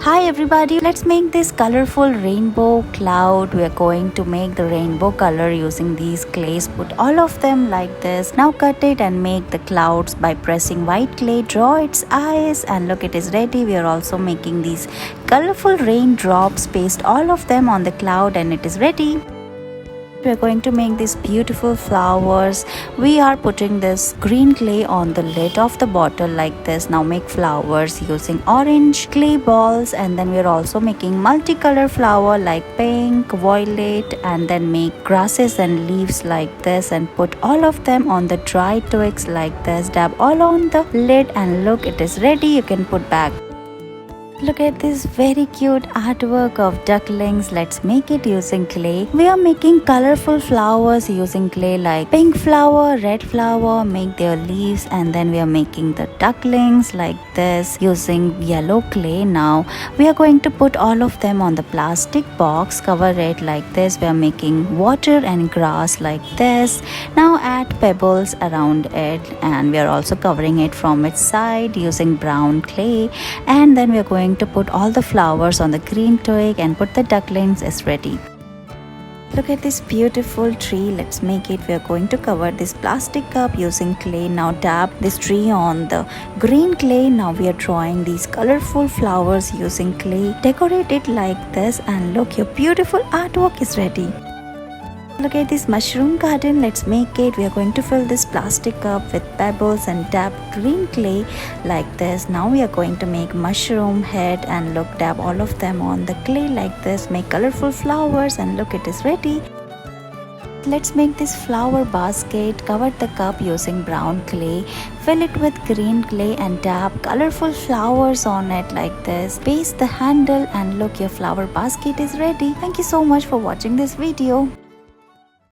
Hi everybody, let's make this colorful rainbow cloud. We are going to make the rainbow color using these clays. Put all of them like this. Now cut it and make the clouds by pressing white clay. Draw its eyes and look, it is ready. We are also making these colorful raindrops. Paste all of them on the cloud and it is ready. We are going to make these beautiful flowers. We are putting this green clay on the lid of the bottle like this. Now make flowers using orange clay balls, and then we are also making multicolor flower like pink, violet, and then make grasses and leaves like this and put all of them on the dry twigs like this. Dab all on the lid and look, it is ready. You can put back. Look at this very cute artwork of ducklings. Let's make it using clay. We are making colorful flowers using clay like pink flower, red flower, make their leaves, and then we are making the ducklings like this using yellow clay. Now we are going to put all of them on the plastic box, cover it like this. We are making water and grass like this. Now add pebbles around it and we are also covering it from its side using brown clay, and then we are going to put all the flowers on the green twig and put the ducklings is ready. Look at this beautiful tree. Let's make it. We are going to cover this plastic cup using clay. Now dab this tree on the green clay. Now we are drawing these colorful flowers using clay. Decorate it like this and look, your beautiful artwork is ready. Look at this mushroom garden. Let's make it. We are going to fill this plastic cup with pebbles and dab green clay like this. Now we are going to make mushroom head and look, dab all of them on the clay like this. Make colorful flowers and look, it is ready. Let's make this flower basket. Cover the cup using brown clay. Fill it with green clay and dab colorful flowers on it like this. Paste the handle and look, your flower basket is ready. Thank you so much for watching this video.